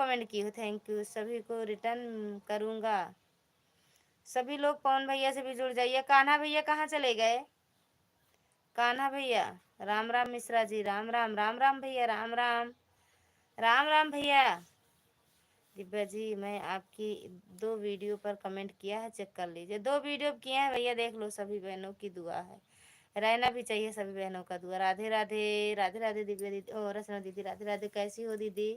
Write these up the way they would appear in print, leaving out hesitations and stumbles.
Comment की हो, thank you. सभी को रिटर्न करूँगा। सभी लोग पवन भैया से भी जुड़ जाइए। कान्हा भैया कहाँ चले गए? कान्हा भैया, राम राम मिश्रा जी, राम राम, राम राम भैया, राम राम, राम राम भैया। दिव्या जी, मैं आपकी 2 वीडियो पर कमेंट किया है, चेक कर लीजिए। 2 वीडियो किए हैं भैया, देख लो। सभी बहनों की दुआ है, रहना भी चाहिए सभी बहनों का दुआ। राधे राधे, राधे राधे दिव्या दीदी, ओ रचना दीदी, राधे राधे। कैसी हो दीदी?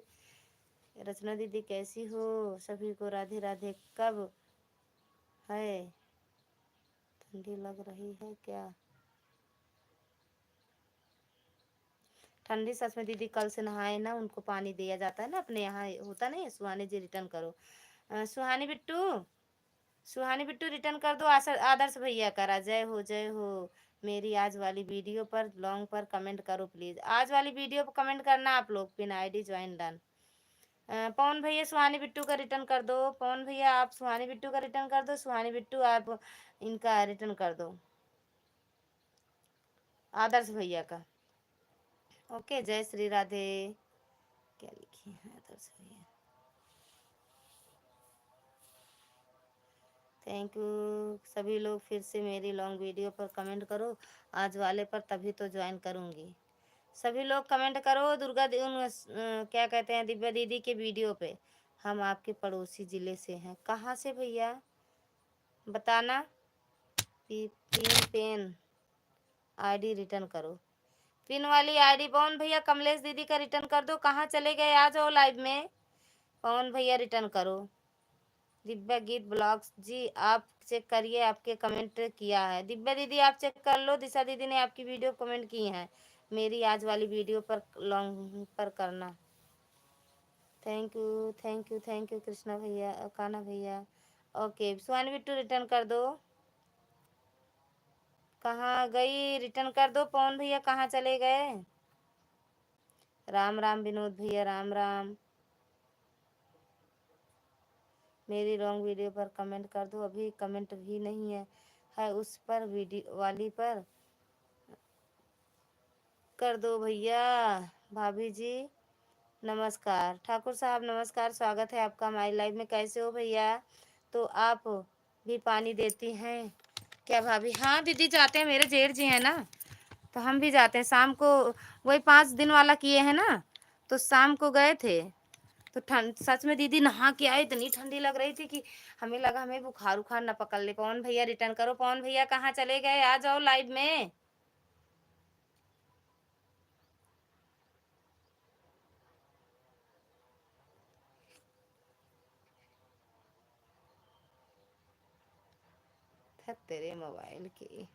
रचना दीदी कैसी हो? सभी को राधे राधे। कब है? ठंडी लग रही है क्या? ठंडी सच में दीदी, कल से नहाए ना, उनको पानी दिया जाता है ना, अपने यहाँ होता नहीं है। सुहानी जी रिटर्न करो। सुहानी बिट्टू, सुहानी बिट्टू रिटर्न कर दो। आदर्श भैया करा। जय हो, जय हो। मेरी आज वाली वीडियो पर लॉन्ग पर कमेंट करो प्लीज। आज वाली वीडियो पर कमेंट करना आप लोग। Pin ID join done. Pawan भैया सुहानी बिट्टू का रिटर्न कर दो। पवन भैया आप सुहानी बिट्टू का रिटर्न कर दो। सुहानी बिट्टू आप इनका रिटर्न कर दो, आदर्श भैया का। ओके, जय श्री राधे। क्या लिखी है आदर्श भैया? Thank you. सभी लोग फिर से मेरी लॉन्ग वीडियो पर कमेंट करो आज वाले पर, तभी तो ज्वाइन करूँगी। सभी लोग कमेंट करो। क्या कहते हैं, दिव्या दीदी के वीडियो पे। हम आपके पड़ोसी ज़िले से हैं। कहाँ से भैया बताना। पिन पेन आईडी रिटर्न करो। पिन वाली आईडी पवन भैया, कमलेश दीदी का रिटर्न कर दो। कहाँ चले गए? आ जाओ लाइव में। पवन भैया रिटर्न करो। दिव्या गीत ब्लॉग्स जी, आप चेक करिए, आपके कमेंट किया है। दिव्या दीदी आप चेक कर लो। दिशा दीदी ने आपकी वीडियो कमेंट की है। मेरी आज वाली वीडियो पर लॉन्ग पर करना। Thank you, thank you, thank you Krishna भैया, कान्हा भैया। ओके, सुहानी बिट्टू रिटर्न कर दो। कहाँ गई? रिटर्न कर दो। पवन भैया कहाँ चले गए? राम राम विनोद भैया, राम राम। मेरी लॉन्ग वीडियो पर कमेंट कर दो। अभी कमेंट भी नहीं है उस पर, वीडियो वाली पर कर दो भैया। भाभी जी नमस्कार। ठाकुर साहब नमस्कार, स्वागत है आपका हमारी लाइव में। कैसे हो भैया? तो आप भी पानी देती हैं क्या भाभी? हाँ दीदी, जाते हैं। मेरे जेठ जी हैं ना, तो हम भी जाते हैं शाम को। वही 5 दिन वाला किए हैं ना, तो शाम को गए थे। तो ठंड सच में दीदी, नहा के आए, इतनी ठंडी लग रही थी कि हमें लगा हमें बुखार उखार न पकड़ ले। पवन भैया रिटर्न करो। पवन भैया कहाँ चले गए? आ जाओ लाइव में। तेरे मोबाइल की।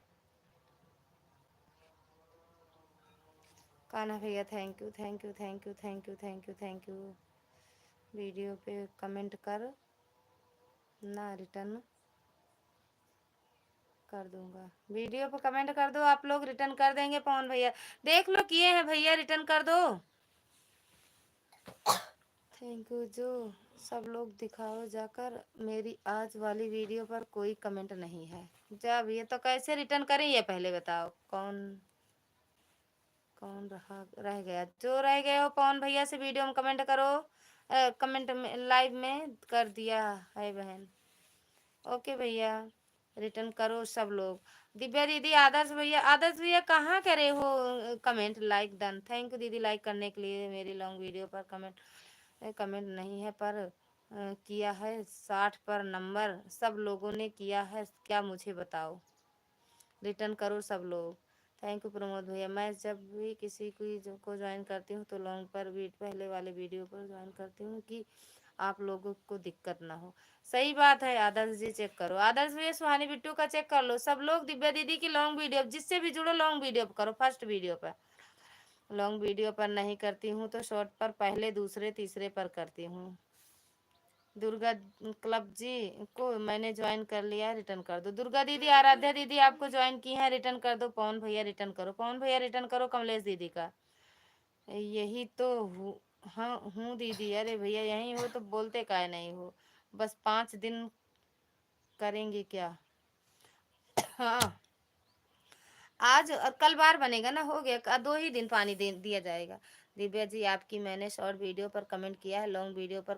कान्हा भैया thank you, thank you, thank you, thank you, thank you, thank you. Video पे कमेंट कर ना, रिटर्न कर दूंगा। वीडियो पे कमेंट कर दो आप लोग, रिटर्न कर देंगे। पवन भैया देख लो किए हैं भैया, रिटर्न कर दो। Thank you. जो सब लोग दिखाओ जाकर, मेरी आज वाली वीडियो पर कोई कमेंट नहीं है। जब ये तो कैसे रिटर्न करें ये पहले बताओ। कौन कौन रह गया? जो रह गए हो पवन भैया से वीडियो में कमेंट करो। कमेंट में लाइव में कर दिया है बहन। ओके भैया, रिटर्न करो सब लोग। दिव्या दीदी, आदर्श भैया, आदर्श भैया कहाँ करे हो comment? Like done. Thank you दीदी लाइक करने के लिए। मेरी लॉन्ग वीडियो पर कमेंट कमेंट नहीं है पर किया है 60 पर नंबर सब लोगों ने किया है क्या, मुझे बताओ। रिटर्न करो सब लोग। थैंक यू प्रमोद भैया। मैं जब भी किसी को ज्वाइन करती हूँ तो लॉन्ग पर पहले वाले वीडियो पर ज्वाइन करती हूँ कि आप लोगों को दिक्कत ना हो। सही बात है आदर्श जी, चेक करो। आदर्श भैया सुहानी बिट्टू का चेक कर लो सब लोग। दिव्या दीदी की लॉन्ग वीडियो, जिससे भी जुड़ो लॉन्ग वीडियो पर करो। फर्स्ट वीडियो पर, लॉन्ग वीडियो पर नहीं करती हूँ तो शॉर्ट पर पहले दूसरे तीसरे पर करती हूँ। दुर्गा क्लब जी को मैंने ज्वाइन कर लिया, रिटर्न कर दो। दुर्गा दीदी, आराध्या दीदी आपको ज्वाइन की है, रिटर्न कर दो। पवन भैया रिटर्न करो। पवन भैया रिटर्न करो। कमलेश दीदी का यही तो हूँ। हाँ हूँ दीदी। अरे भैया यही हो तो बोलते काहे नहीं हो? बस 5 दिन करेंगे क्या? हाँ, आज और कल बार बनेगा ना, हो गया। 2 ही दिन पानी दे दिया जाएगा। दिव्या जी आपकी मैंने शॉर्ट वीडियो पर कमेंट किया है, लॉन्ग वीडियो पर